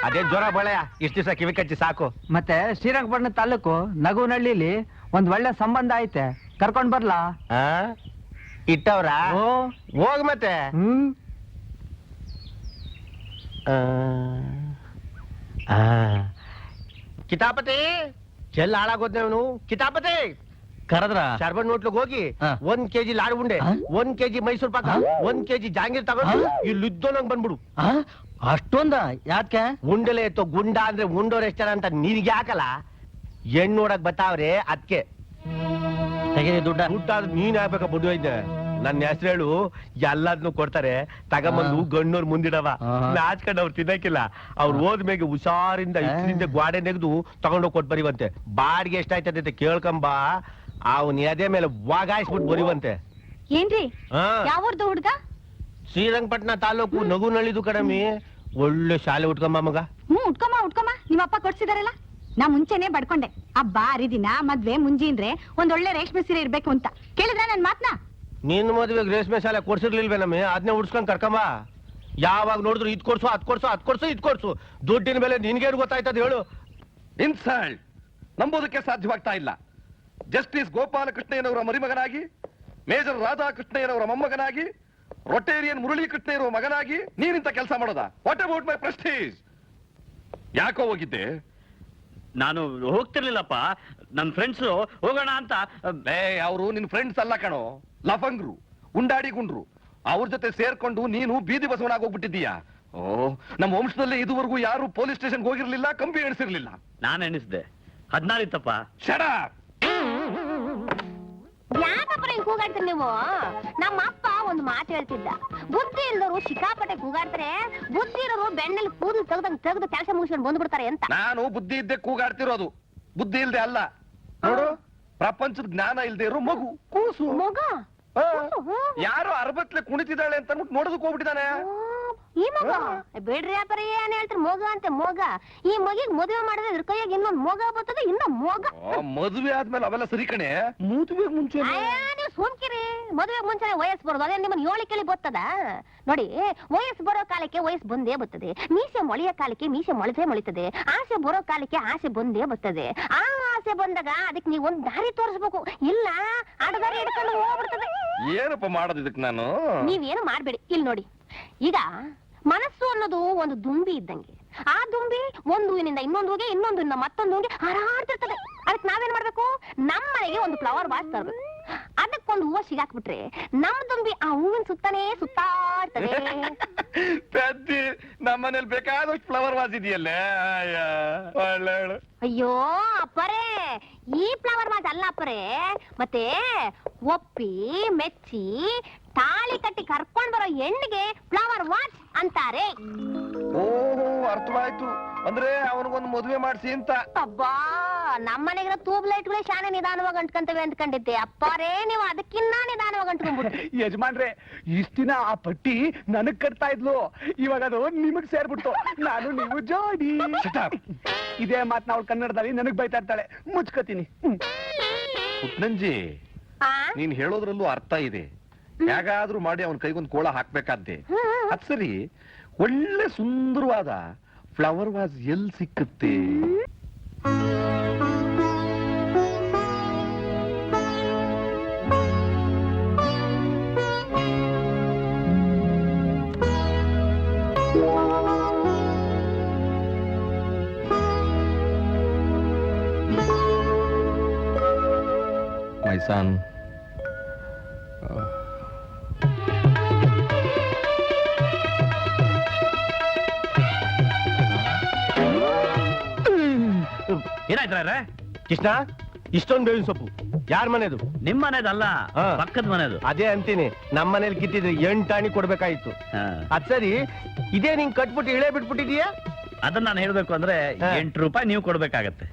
ಅದೇನ್ ಜ್ವರ ಬಳೆಯ ಇಷ್ಟ ದಿವಸ ಕಿವಿ ಕಚ್ಚಿ ಸಾಕು. ಮತ್ತೆ ಶ್ರೀರಂಗಪಟ್ಟಣ ತಾಲೂಕು ನಗುನಹಳ್ಳಿಲಿ ಒಂದ್ ಒಳ್ಳೆ ಸಂಬಂಧ ಐತೆ, ಕರ್ಕೊಂಡ್ ಬರ್ಲಾ? ಇಟ್ಟವ್ರ ಹೋಗ್ ಮತ್ತೆ. ಕಿತಾಪತಿ ಚೆಲ್ಲ ಹಾಳಾಗೋದ್ನೇವನು. ಕಿತಾಪತಿ ಕರದ್ರ ಶರ್ಬನ್ ನೋಟ್ಲಿಗೆ ಹೋಗಿ 1 kg ಲಾಡು ಉಂಡೆ, 1 kg ಮೈಸೂರು ಪಾಕ, 1 kg ಜಾಂಗೀರ್ ತಗೊಂಡು ಇಲ್ಲಿ ಇದ್ದೋನಂಗ್ ಬಂದ್ಬಿಡು. ಅಷ್ಟೊಂದ ಯಾಕೆ? ಉಂಡೆಲೆ ಎತ್ತೋ ಗುಂಡ ಅಂದ್ರೆ ಉಂಡೋರ್ ಎಷ್ಟಾರ ಅಂತ ನಿನ್ಗೆ ಯಾಕಲ್ಲ? ಹೆಣ್ಣು ನೋಡಕ್ ಬತ್ತಾವ್ರೆ ಅದಕ್ಕೆ. ತೆಗೀರಿ ದುಡ್ಡ. ದುಡ್ಡಾದ್ರೆ ನೀನ್ ಆಗ್ಬೇಕ ಬುಡ್ಡು ಇದ್ದೆ. ನನ್ನ ಹೆಸರು ಹೇಳು, ಎಲ್ಲದನ್ನು ಕೊಡ್ತಾರೆ, ತಗೊಂಬಂದು ಗಣ್ಣೋರ್ ಮುಂದಿಡವ. ನಾಚ್ಕೊಂಡ್ ಅವ್ರು ತಿನ್ನಕ್ಕಿಲ್ಲ. ಅವ್ರು ಹೋದ್ಮೇಲೆ ಹುಷಾರಿಂದ ಇದ್ರಿಂದ ಗ್ವಾಡೆ ನೆಗೆದು ತಗೊಂಡೋಗಿ ಕೊಟ್ಟು ಬರಿವಂತೆ. ಬಾಡಿಗೆ ಎಷ್ಟಾಯ್ತದೆ ಕೇಳ್ಕೊಂಬ. ಅವ್ನ ಎದೆ ಮೇಲೆ ವಾಗಾಯಿಸ್ಬಿಟ್ಟು ಬರಿವಂತೆ. ಏನ್ರಿ ಯಾವ್ದು ಹುಡ್ಗ? ಶ್ರೀರಂಗಪಟ್ಟಣ ತಾಲೂಕು ನಗುನಹಳ್ಳಿದು ಕಡಮಿ. ಒಳ್ಳೆ ಶಾಲೆ ಉಟ್ಕೊಂಬ ಮಗ. ಉಟ್ಕೊಮ್ಮ ನಿಮ್ಮಪ್ಪ ಕೊಡ್ಸಿದಾರಲ್ಲ. ನಾ ಮುಂಚೆನೆ ಬಡ್ಕೊಂಡೆ, ಹಬ್ಬ ಹರಿದಿನ ಮದ್ವೆ ಮುಂಜಿನ್ರೆ ಒಂದೊಳ್ಳೆ ರೇಷ್ಮೆ ಸೀರೆ ಇರ್ಬೇಕು ಅಂತ. ಕೇಳಿದ್ರ ನನ್ ಮಾತ್ನ? ನಿನ್ ಮದ್ವೆಗೆ ರೇಷ್ಮೆ ಶಾಲೆ ಕೊಡ್ಸಿರ್ಲಿಲ್ವೇ ನಮ್ಮೆ? ಅದನ್ನೇ ಉಡ್ಸ್ಕೊಂಡ್ ಕರ್ಕೊಂಬ. ಯಾವಾಗ ನೋಡಿದ್ರು ಇದ್ ಕೊಡ್ಸು ಅದ್ ಕೊಡ್ಸು ಅದ್ ಕೊಡ್ಸು ಇದ್ ಕೊಡ್ಸು. ದುಡ್ಡಿನ ಮೇಲೆ ನಿನ್ಗೇನು ಗೊತ್ತಾಯ್ತದ ಹೇಳು? ಇನ್ಸಲ್ಟ್ ನಂಬೋದಕ್ಕೆ ಸಾಧ್ಯವಾಗ್ತಾ ಇಲ್ಲ. ಜಸ್ಟಿಸ್ ಗೋಪಾಲಕೃಷ್ಣಯ್ಯನವರ ಮರಿಮಗನಾಗಿ, ಮೇಜರ್ ರಾಧಾಕೃಷ್ಣಯ್ಯನವರ ಮೊಮ್ಮಗನಾಗಿ, ರೊಟೇರಿಯನ್ ಮುರಳೀಕೃಷ್ಣಯ್ಯನವರ ಮಗನಾಗಿ ನೀನಿಂತ ಕೆಲಸ ಮಾಡೋದ? What about my Prestige? ಯಾಕೋ ಹೋಗಿದ್ದೆ? ನಾನು ಹೋಗ್ತಿರ್ಲಿಲ್ಲಪ್ಪ, ನನ್ನ ಫ್ರೆಂಡ್ಸ್ ಹೋಗೋಣ ಅಂತ. ಅವರು ನಿನ್ ಫ್ರೆಂಡ್ಸ್ ಅಲ್ಲ ಕಣೋ, ಲಫಂಗ್ರು, ಉಂಡಾಡಿ ಗುಂಡ್ರು. ಅವ್ರ ಜೊತೆ ಸೇರ್ಕೊಂಡು ನೀನು ಬೀದಿ ಬಸವನಾಗಿ ಹೋಗ್ಬಿಟ್ಟಿದ್ದೀಯಾ. ಓ, ನಮ್ಮ ವಂಶದಲ್ಲಿ ಇದುವರೆಗೂ ಯಾರು ಪೊಲೀಸ್ ಸ್ಟೇಷನ್ ಹೋಗಿರ್ಲಿಲ್ಲ, ಕಂಬಿ ಎಣಿಸಿರ್ಲಿಲ್ಲ. ನಾನು ಎಣಿಸ್ದೆ 16 ಇತ್ತಪ್ಪ. ಶಡ ಯಾಕಪ್ಪ ಕೂಗಾಡ್ತೀರಿ ನೀವು? ನಮ್ಮ ಅಪ್ಪ ಒಂದು ಮಾತು ಹೇಳ್ತಿದ್ದ, ಬುದ್ಧಿ ಇಲ್ಲದವರು ಶಿಕಾಪಟ್ಟೆ ಕೂಗಾಡ್ತಾರೆ, ಬುದ್ಧಿ ಇರೋರು ಬೆಣ್ಣೆಲಿ ಕೂದಲು ತೆಗೆದು ಕೆಲಸ ಮುಗಿಸ್ಕೊಂಡು ಬಂದ್ಬಿಡ್ತಾರೆ ಅಂತ. ನಾನು ಬುದ್ಧಿ ಇದ್ದೆ ಕೂಗಾಡ್ತಿರೋದು, ಬುದ್ಧಿ ಇಲ್ದೆ ಅಲ್ಲ. ನೋಡು, ಪ್ರಪಂಚದ ಜ್ಞಾನ ಇಲ್ದೆ ಇರೋ ಮಗು, ಕೂಸು ಮಗ. ಯಾರೋ ಅರಬತ್ಲೆ ಕುಣಿತಿದ್ದಾಳೆ ಅಂತ ನೋಡೋದಕ್ಕೆ ಹೋಗ್ಬಿಟ್ಟಿದ್ದಾನೆ. ಈ ಮಗ ಬೇಡ್ರಿ ವ್ಯಾಪಾರ ಏನ್ ಹೇಳ್ತಾರೆ, ಮೊಗ ಅಂತ ಮೊಗ. ಈ ಮಗಿಗ್ ಮದುವೆ ಮಾಡಿದ್ರೆ ಇದ್ರ ಕೈಯಾಗ ಇನ್ನೊಂದು ಮೊಗ ಬರ್ತದೆ, ಇನ್ನೊಂದು ಮೊಗ. ಮದುವೆ ಆದ್ಮೇಲೆ ಅವೆಲ್ಲ ಸರಿ ಕಣೆ, ಮದುವೆಗೆ ಮುಂಚೆ ನೀವು ಸೋಂಕಿರಿ. ಮದುವೆಗೆ ಮುಂಚೆ ವಯಸ್ಸು ಬರೋದು, ಅದೇ ನಿಮ್ಮನ್ನ 7 ಕೇಳಿ ಬರ್ತದ ನೋಡಿ. ವಯಸ್ಸು ಬರೋ ಕಾಲಕ್ಕೆ ವಯಸ್ಸು ಬಂದೇ ಬರ್ತದೆ, ಮೀಸೆ ಮೊಳೆಯ ಕಾಲಕ್ಕೆ ಮೀಸೆ ಮೊಳದೇ ಮೊಳಿತದೆ, ಆಸೆ ಬರೋ ಕಾಲಕ್ಕೆ ಆಸೆ ಬಂದೇ ಬರ್ತದೆ. ಆ ಆಸೆ ಬಂದಾಗ ಅದಕ್ಕೆ ನೀವು ಒಂದ್ ದಾರಿ ತೋರಿಸ್ಬೇಕು, ಇಲ್ಲ ಅಡದಾರಿ ಹಿಡ್ಕೊಂಡು ಹೋಗ್ಬಿಡ್ತದೆ. ಏನಪ್ಪ ಮಾಡೋದು ಇದಕ್ಕೆ ನಾನು? ನೀವೇನು ಮಾಡ್ಬೇಡಿ. ಇಲ್ಲಿ ನೋಡಿ, ಈಗ ಮನಸ್ಸು ಅನ್ನೋದು ಒಂದು ದುಂಬಿ ಇದ್ದಂಗೆ. ಆ ದುಂಬಿ ಒಂದು ಹೂವಿನಿಂದ ಇನ್ನೊಂದು ಹೂಗೆ, ಇನ್ನೊಂದು ಮತ್ತೊಂದು ಹೂಗೆ ಹಾರಾಡ್ತಿರ್ತದೆ. ಅದಕ್ಕೆ ನಾವೇನ್ ಮಾಡ್ಬೇಕು? ನಮ್ಮ ಮನೆಗೆ ಒಂದು ಫ್ಲವರ್ ವಾಸ್ ತರಬೇಕು. ಅದಕ್ಕೊಂದು ಹೂವ ಸಿಗಾಕ್ಬಿಟ್ರೆ ನಮ್ಮ ದುಂಬಿ ಆ ಹೂವಿನ ಸುತ್ತಾನೇ ಸುತ್ತಾಡ್ತದೆ. ಪೆದ್ದಿ, ನಮ್ಮನೇಲಿ ಬೇಕಾದಷ್ಟು ಫ್ಲವರ್ ವಾಸ್ ಇದೆಯಲ್ಲೇ. ಅಯ್ಯೋ ಅಪ್ಪರೇ, ಈ ಫ್ಲವರ್ ವಾಸ್ ಅಲ್ಲ ಅಪ್ಪರೇ, ಮತ್ತೆ ಒಪ್ಪಿ ಮೆಚ್ಚಿ ತಾಳಿ ಕಟ್ಟಿ ಕರ್ಕೊಂಡ್ ಬರೋ ಹೆಣ್ಣಿಗೆ ಫ್ಲವರ್ ವಾಚ್ ಅಂತಾರೆ. ಓಹೋ, ಅರ್ಥವಾಯ್ತು. ಅಂದ್ರೆ ಅವನಿಗೊಂದು ಮದುವೆ ಮಾಡಿಸಿ ಅಂತ. ಅಬ್ಬಾ, ನಮ್ಮನೆಗಿರೋ ಟ್ಯೂಬ್ ಲೈಟ್ಗಳೇ ಶಾನೆ ನಿಧಾನವಾಗಿ ಅಂಟ್ಕಂತವೆ ಅಂದ್ಕೊಂಡಿದ್ದೆ. ಅಪ್ಪಾರೇ, ನೀವು ಅದಕ್ಕಿನ್ನ ನಿಧಾನವಾಗಿ ಅಂಟ್ಕೊಂಡ್ಬಿಟ್ರಿ. ಯಜಮಾನ್ರೆ, ಇಷ್ಟ ದಿನ ಆ ಪಟ್ಟಿ ನನಗ್ ಕಟ್ತಾ ಇದ್ಲು, ಇವಾಗ ಅದು ನಿಮಗ್ ಸೇರ್ಬಿಟ್ಟು ನಾನು ನೀವು ಜೋಡಿ. ಇದೇ ಮಾತನ್ನ ಅವಳು ಕನ್ನಡದಲ್ಲಿ ನನಗ್ ಬೈತಾ ಇರ್ತಾಳೆ, ಮುಚ್ಕೋತೀನಿ. ಪುಟ್ನಂಜಿ, ನೀನ್ ಹೇಳೋದ್ರಲ್ಲೂ ಅರ್ಥ ಇದೆ. ಹೇಗಾದ್ರೂ ಮಾಡಿ ಅವನ ಕೈಗೊಂದು ಕೋಳ ಹಾಕ್ಬೇಕಾದ್ದೆ. ಅದ್ ಸರಿ, ಒಳ್ಳೆ ಸುಂದರವಾದ ಫ್ಲವರ್ ವಾಸ್ ಎಲ್ಲಿ ಸಿಕ್ಕುತ್ತೆ? My son. ಏನಾಯ್ತಾರೆ ಕೃಷ್ಣ, ಇಷ್ಟೊಂದು ಬೇವಿನ ಸೊಪ್ಪು ಯಾರ ಮನೆದು? ನಿಮ್ ಮನೇದಲ್ಲ, ಪಕ್ಕದ ಮನೆದು. ಅದೇ ಅಂತೀನಿ, ನಮ್ಮ ಮನೇಲಿ ಕಿತ್ತಿದ್ರೆ 8 ಆಣಿ ಕೊಡ್ಬೇಕಾಯ್ತು. ಅದ್ ಸರಿ, ಇದೇ ನಿಂಗ್ ಕಟ್ಬಿಟ್ಟು ಇಳೆ ಬಿಟ್ಬಿಟ್ಟಿದೀಯಾ? ಅದನ್ನ ನಾನು ಹೇಳ್ಬೇಕು ಅಂದ್ರೆ 8 ರೂಪಾಯಿ ನೀವು ಕೊಡ್ಬೇಕಾಗತ್ತೆ.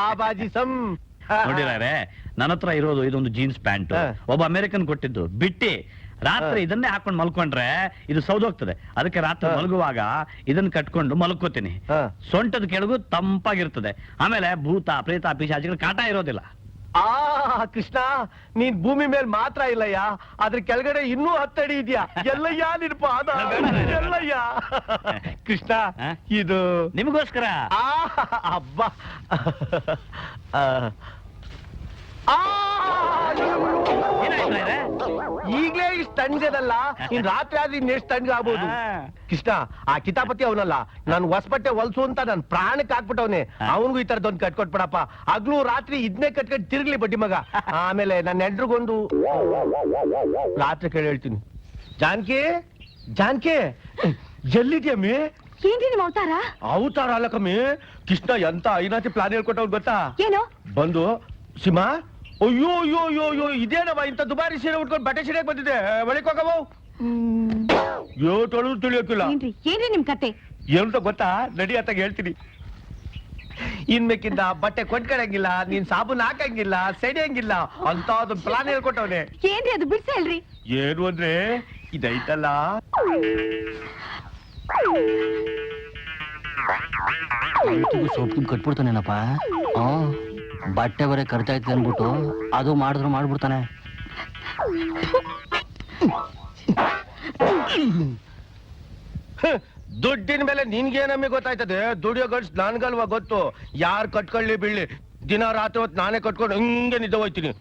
ಆ ಬಾಜಿ ಸಂ ನೋಡಿರಾರೆ, ನನ್ನ ಹತ್ರ ಇರೋದು ಇದೊಂದು ಜೀನ್ಸ್ ಪ್ಯಾಂಟ್, ಒಬ್ಬ ಅಮೆರಿಕನ್ ಕೊಟ್ಟಿದ್ದು. ಬಿಟ್ಟಿ ರಾತ್ರಿ ಇದನ್ನೇ ಹಾಕೊಂಡು ಮಲ್ಕೊಂಡ್ರೆ ಇದು ಸೌದೋಗ್ತದೆ. ಅದಕ್ಕೆ ರಾತ್ರಿ ಮಲಗುವಾಗ ಇದನ್ನ ಕಟ್ಕೊಂಡು ಮಲ್ಕೋತೀನಿ. ಸೊಂಟದ ಕೆಳಗು ತಂಪಾಗಿರ್ತದೆ. ಆಮೇಲೆ ಭೂತ ಪ್ರೇತ ಪಿಶಾಚಿಗಳ ಕಾಟ ಇರೋದಿಲ್ಲ. ಕೃಷ್ಣ ನೀನ್ ಭೂಮಿ ಮೇಲೆ ಮಾತ್ರ ಇಲ್ಲಯ್ಯ, ಅದ್ರ ಕೆಳಗಡೆ ಇನ್ನೂ 10 ಅಡಿ ಇದೆಯಾ. ಎಲ್ಲಯ್ಯ ನಿನ್ ಪಾದ ಎಲ್ಲಯ್ಯ. ಕೃಷ್ಣ ಹ? ಇದು ನಿಮಗೋಸ್ಕರ. ಹಬ್ಬ. ಏನಾಯ್ತು ರಾಯ್ರೆ? ಈಗ್ಲೇ ಇಷ್ಟು ತಣ್ಣಗದಲ್ಲ, ಇನ್ ರಾತ್ರಿ ಆದ್ರೆ ಇನ್ನೆಷ್ಟು ತಣ್ಣಗ ಆಗ್ಬೋದು. ಕೃಷ್ಣ ಆ ಕಿತಾಪತಿ ಅವನಲ್ಲ, ನನ್ ಹೊಸಬಟ್ಟೆ ಹೊಲ್ಸು ಅಂತ ನನ್ ಪ್ರಾಣಕ್ಕೆ ಹಾಕ್ಬಿಟ್ಟವನೆ. ಅವನಿಗೂ ಈ ತರದೊಂದು ಕಟ್ಕೊಟ್ಬಿಡಪ್ಪ. ಹಗ್ಲು ರಾತ್ರಿ ಇದನ್ನೇ ಕಟ್ಕೊಂಡು ತಿರ್ಗ್ಲಿ ಬಡ್ಡಿ ಮಗ. ಆಮೇಲೆ ನನ್ನ ಎಲ್ರಿಗೊಂದು ರಾತ್ರಿ ಕೇಳಿ ಹೇಳ್ತೀನಿ. ಜಾನ್ಕಿ ಜಾನ್ಕಿ ಎಲ್ಲಿದ್ಯಮ್ಮಿ? ಏನ್ರಿ ನಿಮ್ ಅವತಾರ? ಅವತಾರ ಅಲ್ಲ ಕಮ್ಮಿ, ಕೃಷ್ಣ ಎಂತ ಐನಾತಿ ಪ್ಲಾನ್ ಹೇಳ್ಕೊಟ್ಟವ್ ಗೊತ್ತಾ? ಏನು ಬಂದು ಸಿಂಹ, ಅಯ್ಯೋ ಅಯ್ಯೋ ಅಯ್ಯೋ ಅಯ್ಯೋ ಇದೇನವ ಇಂತ ದುಬಾರಿ ಸೀರೆ ಉಟ್ಕೊಂಡು ಬಟ್ಟೆ ಸೀರೆಗೆ ಬಂದಿದೆ, ಬಳಿಕ ಹೋಗವು ಯೋಟಳು ತಿಳಿಯೋಕಿಲ್ಲ. ಏನ್ರಿ ನಿಮ್ ಕತೆ? ಏನಂತ ಗೊತ್ತಾ? ನಡಿ ಅತ್ತಾಗ ಹೇಳ್ತೀನಿ. ಇನ್ಮೇಕಿಂದ ಬಟ್ಟೆ ಕೊಂಡ್ಕೊಳಂಗಿಲ್ಲ, ನೀನ್ ಸಾಬೂನ್ ಹಾಕಂಗಿಲ್ಲ, ಸೆಡಿಯಂಗಿಲ್ಲ ಅಂತ ಅದೊಂದು ಪ್ಲಾನ್ ಹೇಳ್ಕೊಟ್ಟವನೆ. ಏನ್ರಿ ಅದು ಬಿಡ್ಸ ಹೇಳ್ರಿ. ಏನು ಅಂದ್ರೆ ಇದೈತಲ್ಲ, ಸೋಪ್ ಕಟ್ಬಿಡ್ತಾನೇನಪ್ಪ. ಬಟ್ಟೆ ಬರೇ ಖರ್ಚಾಯ್ತದೆ ಅನ್ಬಿಟ್ಟು ಅದು ಮಾಡಿದ್ರು ಮಾಡ್ಬಿಡ್ತಾನೆ. ದುಡ್ಡಿನ ಮೇಲೆ ನಿನ್ಗೇನಮ್ಮಿ ಗೊತ್ತಾಯ್ತದೆ? ದುಡಿಯೋ ಗಡ್ಸ್ ನನ್ಗಲ್ವಾ ಗೊತ್ತು. ಯಾರ್ ಕಟ್ಕೊಳ್ಳಿ ಬೀಳ್ಲಿ, ದಿನ ರಾತ್ರಿ ಹೊತ್ತು ನಾನೇ ಕಟ್ಕೊಂಡು ಹಿಂಗೆ ನಿದ್ದೆ ಹೋಯ್ತೀನಿ.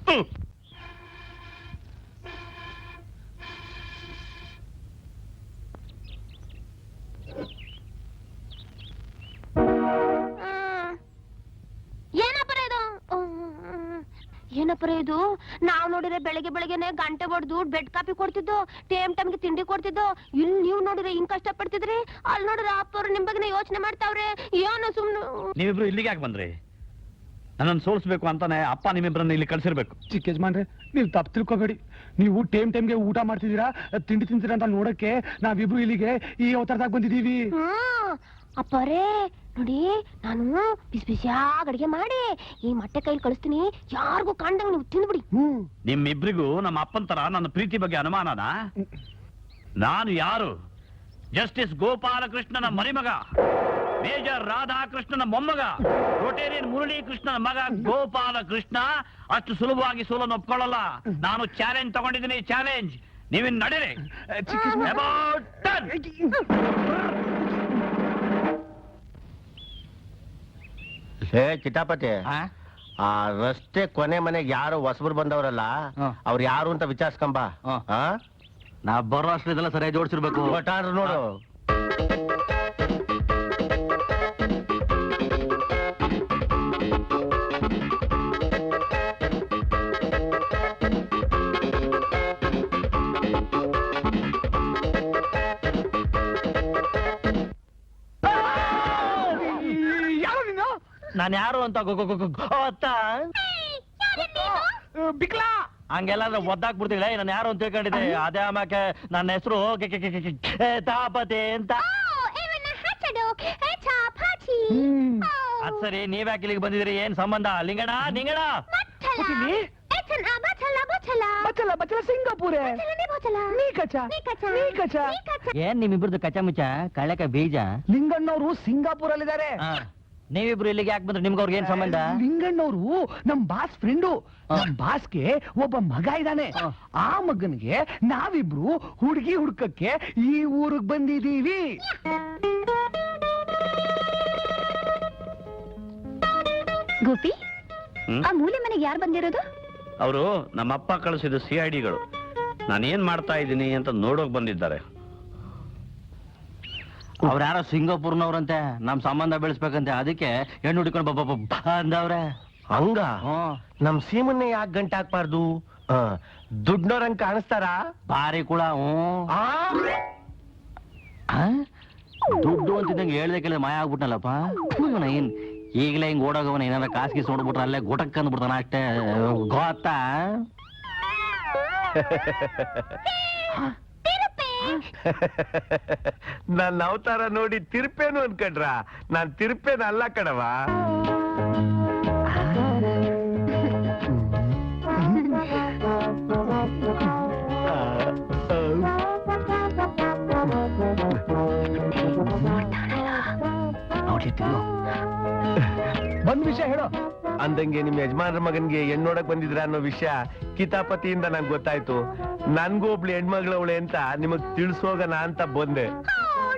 ಏನಪ್ಪರ ಇದು? ನಾವ್ ನೋಡಿದ್ರೆ ಬೆಳಗ್ಗೆ ಬೆಳಗ್ಗೆನೆ ಗಂಟೆ ಹೊಡೆದು ಬೆಡ್ ಕಾಪಿ ಕೊಡ್ತಿದ್ದು, ಟೈಮ್ಗೆ ತಿಂಡಿ ಕೊಡ್ತಿದ್ದು. ಇಲ್ಲಿ ನೀವ್ ನೋಡಿದ್ರೆ ಹಿಂಗ್ ಕಷ್ಟ ಪಡ್ತಿದ್ರಿ, ಅಲ್ಲಿ ನೋಡಿದ್ರೆ ಅಪ್ಪವ್ರು ನಿಮ್ ಬಗ್ಗೆ ಯೋಚನೆ ಮಾಡ್ತಾವ್ರೆ. ಏನೋ ಸುಮ್ನೆ. ನೀವಿಬ್ರು ಇಲ್ಲಿಗೆ ಯಾಕೆ ಬಂದ್ರಿ? ನನ್ನನ್ನು ಸೋಲಿಸ್ಬೇಕು ಅಂತಾನೆ ಅಪ್ಪ ನಿಮ್ಮಿಬ್ರನ್ನ ಇಲ್ಲಿ ಕಳ್ಸಿರ್ಬೇಕು. ಚಿಕ್ಕ ಯಜಮಾನ್ರೆ, ನೀವು ತಪ್ಪು ತಿಳ್ಕೊಬೇಡಿ. ನೀವು ಟೈಮ್ಗೆ ಊಟ ಮಾಡ್ತಿದ್ದೀರಾ, ತಿಂಡಿ ತಿಂತೀರಾ ಅಂತ ನೋಡಕ್ಕೆ ನಾವಿಬ್ರು ಇಲ್ಲಿಗೆ ಈ ಅವತಾರದಾಗ ಬಂದಿದೀವಿ. ಅಪ್ಪರೇ ನೋಡಿ, ನಾನು ಬಿಸಿ ಬಿಸಿಯಾಗಿ ಅಡಿಗೆ ಮಾಡಿ ಈ ಮೊಟ್ಟೆ ಕೈಲಿ ಕಳಿಸ್ತೀನಿ. ಯಾರಿಗೂ ಕಾಣ್ದಂಗ್ ನೀವು ತಿಂದ್ಬಿಡಿ. ನಿಮ್ಮಿಬ್ರಿಗೂ ನಮ್ಮ ಅಪ್ಪನ ತರ ನನ್ನ ಪ್ರೀತಿ ಬಗ್ಗೆ ಅನುಮಾನನ? ನಾನು ಯಾರು? ಜಸ್ಟಿಸ್ ಗೋಪಾಲಕೃಷ್ಣನ ಮರಿಮಗ, ಮೇಜರ್ ರಾಧಾಕೃಷ್ಣನ ಮೊಮ್ಮಗ, ರೊಟೇರಿಯನ್ ಮುರಳಿ ಕೃಷ್ಣನ ಮಗ ಗೋಪಾಲಕೃಷ್ಣ. ಅಷ್ಟು ಸುಲಭವಾಗಿ ಸೋಲನ್ನು ಒಪ್ಕೊಳ್ಳಲ್ಲ. ನಾನು ಚಾಲೆಂಜ್ ತಗೊಂಡಿದ್ದೀನಿ, ಚಾಲೆಂಜ್. ನೀವಿನ್ ನಡೀರಿ. About done. ಹೇ ಕಿತಾಪತಿ, ಆ ರಸ್ತೆ ಕೊನೆ ಮನೆಗೆ ಯಾರು ಹೊಸಬರು ಬಂದವರಲ್ಲ, ಅವ್ರು ಯಾರು ಅಂತ ವಿಚಾರಿಸ್ಕೊಂಬ. ನಾ ಬರೋ ಅಷ್ಟು ಇದೆಲ್ಲ ಸರಿಯಾಗಿ ಜೋಡಿಸಿರ್ಬೇಕು. ಒಟ್ಟಾರು ನೋಡು. ನಾನು ಯಾರು ಅಂತ ಬಿಕ್ಲಾ ಹಂಗೆಲ್ಲಾದ್ರೆ ಒದ್ದಾಕ್ಬಿಡ್ತಿಲ್ಲ. ನಾನು ಯಾರು ಅಂತ ತಿಳ್ಕೊಂಡಿದ್ದೆ. ಅದೇ ಆಮ್ಯಾಕೆ ನನ್ನ ಹೆಸರು ತಾಪತಿ ಅಂತ. ಅದ್ ಸರಿ, ನೀವ್ಯಾಕೆ ಇಲ್ಲಿಗೆ ಬಂದಿದ್ದೀರಿ? ಏನ್ ಸಂಬಂಧ? ಲಿಂಗಣ ನಿಂಗಣ ಬಚ್ಚಲ ಬಚ್ಚಲ ಸಿಂಗಾಪುರ ಏನ್ ನಿಮ್ಮಿಬ್ರದ್ದು ಕಚ್ಚ ಮುಚ್ಚ ಕಳ್ಳಕ ಬೀಜ? ಲಿಂಗಣ್ಣವರು ಸಿಂಗಾಪುರಲ್ಲಿದ್ದಾರೆ. ನೀವಿಬ್ರು ಇಲ್ಲಿಗೆ ಯಾಕೆ ಬಂದ್ರೆ? ನಿಮ್ಗೆ ಅವ್ರಿಗೆ ಏನ್ ಸಂಬಂಧ? ಲಿಂಗಣ್ಣವರು ನಮ್ ಬಾಸ್ ಫ್ರೆಂಡು. ನಮ್ ಬಾಸ್ಗೆ ಒಬ್ಬ ಮಗ ಇದ್ದಾನೆ. ಆ ಮಗನಿಗೆ ನಾವಿಬ್ರು ಹುಡುಗಿ ಹುಡ್ಕಕ್ಕೆ ಈ ಊರಿಗೆ ಬಂದಿದೀವಿ. ಗೋಪಿ, ಆ ಮೂಲೆ ಮನೆಗೆ ಯಾರು ಬಂದಿರೋದು? ಅವರು ನಮ್ಮಪ್ಪ ಕಳಿಸಿದ CIDಗಳು. ನಾನೇನ್ ಮಾಡ್ತಾ ಇದ್ದೀನಿ ಅಂತ ನೋಡೋಕ್ ಬಂದಿದ್ದಾರೆ. ಅವ್ರ ಯಾರೋ ಸಿಂಗಾಪುರ್ನವ್ರಂತೆ, ನಮ್ ಸಂಬಂಧ ಬೆಳೆಸ್ಬೇಕಂತೆ. ಅದಕ್ಕೆ ಹೆಣ್ಣು ಹುಡ್ಕೊಂಡು ಅಂದವ್ರೆ. ಹಂಗ ನಮ್ ಸೀಮನ್ನೇ ಯಾಕೆ ಗಂಟೆ ಹಾಕ್ಬಾರ್ದು? ದುಡ್ನೋರಂಗ್ ಕಾಣಿಸ್ತಾರ? ಭಾರಿ ಕೂಡ. ದುಡ್ಡು ಅಂತಿದ್ದಂಗೆ ಹೇಳ್ದೆ ಕೇಳಿದ್ರೆ ಮಾಯ ಆಗ್ಬಿಟ್ನಲ್ಲಪ್ಪ. ಏನ್ ಈಗಲೇ ಹಿಂಗ್ ಓಡೋಗವನ ಏನಾರ ಕಾಸಿಗೆ ನೋಡ್ಬಿಟ್ರೆ ಅಲ್ಲೇ ಗುಟಕ್ ಅಂದ್ಬಿಡ್ತಾನ ಅಷ್ಟೇ. ಗೊತ್ತಾ? ನನ್ನ ಅವತಾರ ನೋಡಿ ತಿರುಪೇನು ಅನ್ಕಂಡ್ರ? ನಾನ್ ತಿರುಪೇನ ಅಲ್ಲ ಕಣವ. ಬಂದ್ ವಿಷಯ ಹೇಳೋ. ಅಂದಂಗೆ ನಿಮ್ ಯಜಮಾನ್ರ ಮಗನ್ಗೆ ಹೆಣ್ಣೋಡಕ್ ಬಂದಿದ್ರ ಅನ್ನೋ ವಿಷಯ ಕಿತಾಪತಿಯಿಂದ ನಂಗೆ ಗೊತ್ತಾಯ್ತು. ನನ್ಗೂ ಒಬ್ಳು ಹೆಣ್ಮಗಳವಳೆ ಅಂತ ನಿಮಗ್ ತಿಳಿಸೋಗಣ ಅಂತ ಬಂದೆ.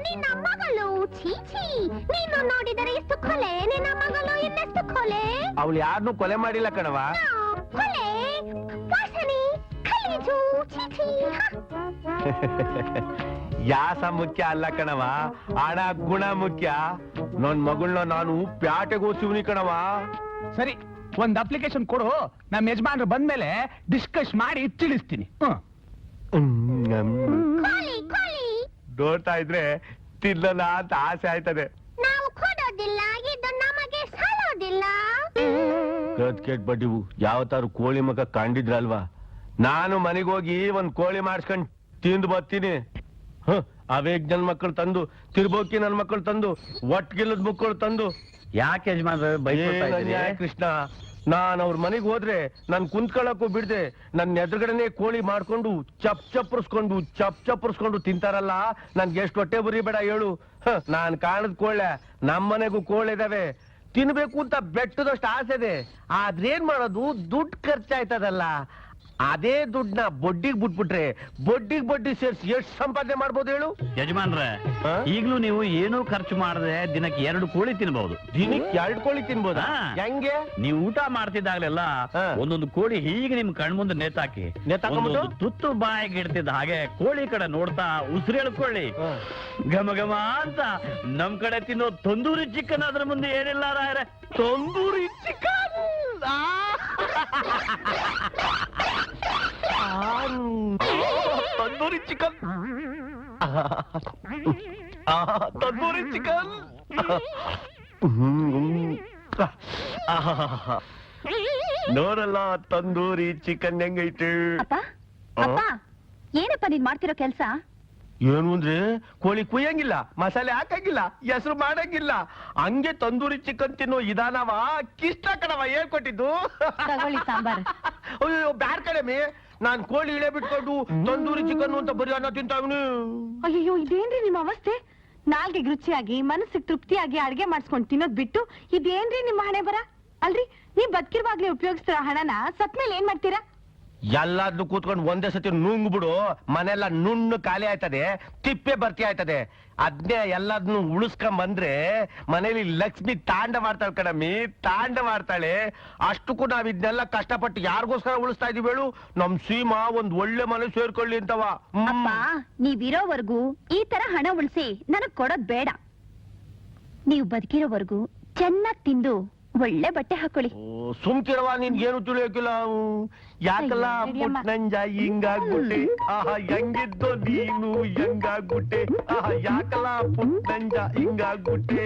ನಿನ್ನ ಮಗಳು ಚೀಚಿ, ನೀನು ನೋಡಿದರೆ ಎಷ್ಟು ಕೊಲೆ, ನಿನ್ನ ಮಗಳು ಇನ್ನೆಷ್ಟು ಕೊಲೆ. ಅವಳು ಯಾರನ್ನೂ ಕೊಲೆ ಮಾಡಿಲ್ಲ ಕಣವ. ಕೊಲೆ, ವಾಸನೆ, ಗಲೀಜು, ಚೀಚಿ. ಯಾಸ ಮುಖ್ಯ ಅಲ್ಲ ಕಣವ, ಹಣ ಗುಣ ಮುಖ್ಯ. ನನ್ ಮಗಳನ್ನ ನಾನು ಪ್ಯಾಟೆಗೆ ಓದಿಸಿವ್ನಿ ಕಣವ. ಸರಿ, ಒಂದ್ ಅಪ್ಲಿಕೇಶನ್ ಕೊಡು, ನಮ್ಮ ಯಜಮಾನ್ರು ಬಂದ್ಮೇಲೆ ಡಿಸ್ಕಸ್ ಮಾಡಿ ತಿಳಿಸ್ತೀನಿ. ಕೋಳಿ, ಕೋಳಿ. ನೋಡ್ತಾ ಇದ್ರೆ ತಿನ್ನಲ್ಲ ಅಂತ ಆಸೆ ಆಯ್ತದೆ. ನಾವು ಕೊಡೋದಿಲ್ಲ, ಇದು ನಮಗೆ ಸಾಲೋದಿಲ್ಲ. ಕೆಟ್ ಬಡ್ಡಿವು ಯಾವತ್ತಾರು ಕೋಳಿ ಮಗ ಕಂಡಿದ್ರಲ್ವಾ? ನಾನು ಮನೆಗೋಗಿ ಒಂದ್ ಕೋಳಿ ಮಾಡಿಸ್ಕೊಂಡ್ ತಿಂದು ಬರ್ತೀನಿ. ಅವೇಗ್ ನನ್ ಮಕ್ಕಳು ತಂದು, ತಿರ್ಬೋಕಿ ನನ್ ಮಕ್ಕಳು ತಂದು, ಒಟ್ಗಿಲ್ಲದ ಮಕ್ಕಳು ತಂದು. ಯಾಕೆ ಯಜಮಾನ್ರೆ ಬೈಕೊಳ್ತಾ ಏನ್ ಇದ್ದೀರಿ? ಅನ್ಯಾಯ ಕೃಷ್ಣ, ನಾನ್ ಅವ್ರ ಮನೆಗ್ ಹೋದ್ರೆ ನನ್ ಕುಂತ್ಕೊಳ್ಳಕ್ಕೂ ಬಿಡ್ದೆ ನನ್ನ ಎದುರುಗಡೆನೆ ಕೋಳಿ ಮಾಡ್ಕೊಂಡು ಚಪ್ಪರ್ಸ್ಕೊಂಡು ತಿಂತಾರಲ್ಲ. ನನ್ಗೆ ಎಷ್ಟು ಹೊಟ್ಟೆ ಬುರಿ ಬೇಡ ಹೇಳು. ನಾನ್ ಕಾಣದ್ ಕೋಳೆ, ನಮ್ಮನೆಗೂ ಕೋಳೆ ಇದಾವೆ, ತಿನ್ಬೇಕು ಅಂತ ಬೆಟ್ಟದಷ್ಟು ಆಸೆ ಇದೆ. ಆದ್ರೇನ್ ಮಾಡೋದು, ದುಡ್ಡು ಖರ್ಚಾಯ್ತದಲ್ಲ. ಅದೇ ದುಡ್ಡನ್ನ ಬಡ್ಡಿಗೆ ಬಿಟ್ಬಿಟ್ರೆ ಬಡ್ಡಿ ಸೇರ್ಸಿ ಎಷ್ಟು ಸಂಪಾದನೆ ಮಾಡ್ಬೋದು ಹೇಳು? ಯಜಮಾನ್ರೆ, ಹಾ? ಈಗ್ಲೂ ನೀವು ಏನೂ ಖರ್ಚು ಮಾಡದೆ ದಿನಕ್ಕೆ 2 ಕೋಳಿ ತಿನ್ಬಹುದು. ದಿನಕ್ಕೆ 2 ಕೋಳಿ ತಿನ್ಬೋದಾ? ಹಾ. ಹೆಂಗೆ? ನೀವು ಊಟ ಮಾಡ್ತಿದ್ದಾಗಲೆಲ್ಲ ಹಾ. ಒಂದೊಂದು ಕೋಳಿ ಹೀಗೆ ನಿಮ್ ಕಣ್ಮುಂದೆ ನೇತಾಕಿ ನೇತಾಕೊಂಡ್ಬಿಟ್ಟು? ಒಂದೊಂದು ತುತ್ತು ಬಾಯಿಗೆ ಇಡ್ತಿದ್ದ ಹಾಗೆ ಕೋಳಿ ಕಡೆ ನೋಡ್ತಾ ಉಸಿರು ಹೇಳ್ಕೊಳ್ಳಿ. ಹಾ. ಘಮ ಘಮ ಅಂತ ನಮ್ ಕಡೆ ತಿನ್ನೋ ತಂದೂರಿ ಚಿಕನ್ ಅದ್ರ ಮುಂದೆ ಏನಿಲ್ಲ ರಾಯರೆ. Tandoori chicken, tandoori chicken, tandoori chicken. ನೋಡಲ್ಲ ತಂದೂರಿ ಚಿಕನ್ ಹೆಂಗೈತೆ. ಅಪ್ಪ, ಅಪ್ಪ, ಏನಪ್ಪ ನೀನ್ ಮಾಡ್ತಿರೋ ಕೆಲ್ಸ? ಏನು ಅಂದ್ರೆ ಕೋಳಿ ಕುಯ್ಯಂಗಿಲ್ಲ, ಮಸಾಲೆ ಹಾಕಂಗಿಲ್ಲ, ಹೆಸರು ಮಾಡಂಗಿಲ್ಲ, ಹಂಗೆ ತಂದೂರಿ ಚಿಕನ್ ತಿನ್ನೋ ವಿಧಾನವ ಕಿಷ್ಟ ಕಣವ ಹೇಳ್ಕೊಟ್ಟಿದ್ದು. ತಗೊಳ್ಳಿ ಸಾಂಬಾರ್. ಅಯ್ಯೋ ಬ್ಯಾರ್ ಕಡೆಮೆ, ನಾನ್ ಕೋಳಿ ಇಳೆ ಬಿಟ್ಕೊಂಡು ತಂದೂರಿ ಚಿಕನ್ ಅಂತ ಬರೀ ಅನ್ನ ತಿಂತಾವ್ನಿ. ಅಯ್ಯೋ, ಇದೇನ್ರಿ ನಿಮ್ಮ ಅವಸ್ಥೆ? ನಾಲ್ಗೆ ರುಚಿಯಾಗಿ ಮನಸ್ಸಿಗೆ ತೃಪ್ತಿಯಾಗಿ ಅಡ್ಗೆ ಮಾಡಿಸ್ಕೊಂಡು ತಿನ್ನೋದ್ ಬಿಟ್ಟು ಇದೇನ್ರಿ ನಿಮ್ಮ ಹಣೆ ಬರ? ಅಲ್ರಿ, ನೀವ್ ಬದುಕಿರುವಾಗ್ಲೇ ಉಪಯೋಗಿಸ್ತಿರೋ ಹಣನ ಸತ್ಮೇಲೆ ಏನ್ ಮಾಡ್ತೀರಾ? ಎಲ್ಲಾದ್ನು ಕೂತ್ಕೊಂಡು ಒಂದೇ ಸತಿ ನುಂಗ್ ಬಿಡು, ಮನೆಲ್ಲ ನುಣ್ಣು ಖಾಲಿ ಆಯ್ತದೆ, ತಿಪ್ಪೆ ಬರ್ತಿ ಆಯ್ತದೆ. ಅದ್ನೇ ಎಲ್ಲಾದ್ನು ಉಳಿಸ್ಕೊಂಡ್ ಬಂದ್ರೆ ಮನೇಲಿ ಲಕ್ಷ್ಮಿ ತಾಂಡ ಮಾಡ್ತಾಳೆ ಕಣಮ್ಮಿ, ತಾಂಡ ಮಾಡ್ತಾಳೆ. ಅಷ್ಟಕ್ಕೂ ನಾವ್ ಇದನ್ನೆಲ್ಲ ಕಷ್ಟಪಟ್ಟು ಯಾರಿಗೋಸ್ಕರ ಉಳಿಸ್ತಾ ಇದೀವಿ ಹೇಳು? ನಮ್ ಸೀಮಾ ಒಂದ್ ಒಳ್ಳೆ ಮನೆ ಸೇರ್ಕೊಳ್ಳಿ ಅಂತವ. ಅಪ್ಪ, ನೀವಿರೋವರೆಗೂ ಈ ತರ ಹಣ ಉಳಿಸಿ ನನಗ್ ಕೊಡೋದ್ ಬೇಡ. ನೀವು ಬದುಕಿರೋವರೆಗೂ ಚೆನ್ನಾಗ್ ತಿಂದು ಒಳ್ಳೆ ಬಟ್ಟೆ ಹಾಕೊಳ್ಳಿ. ಸುಮ್ಕಿರವ, ನಿನ್ಗೇನು ತಿಳಿಯೋಕಿಲ್ಲ. ಯಾಕಲ್ಲ ಅಯ್ಯೋ, ನಡಿಯಮ್ಮ. ಪುಟ್ನಂಜ ಹಿಂಗಾಗ್ಬಿಟ್ಟೆ, ಆಹಾ ಹೆಂಗಿದ್ದೋ ನೀನು ಹೆಂಗಾಗ್ಬಿಟ್ಟೆ, ಆಹಾ ಯಾಕಲ್ಲ ಪುಟ್ನಂಜ ಹಿಂಗಾಗ್ಬಿಟ್ಟೆ.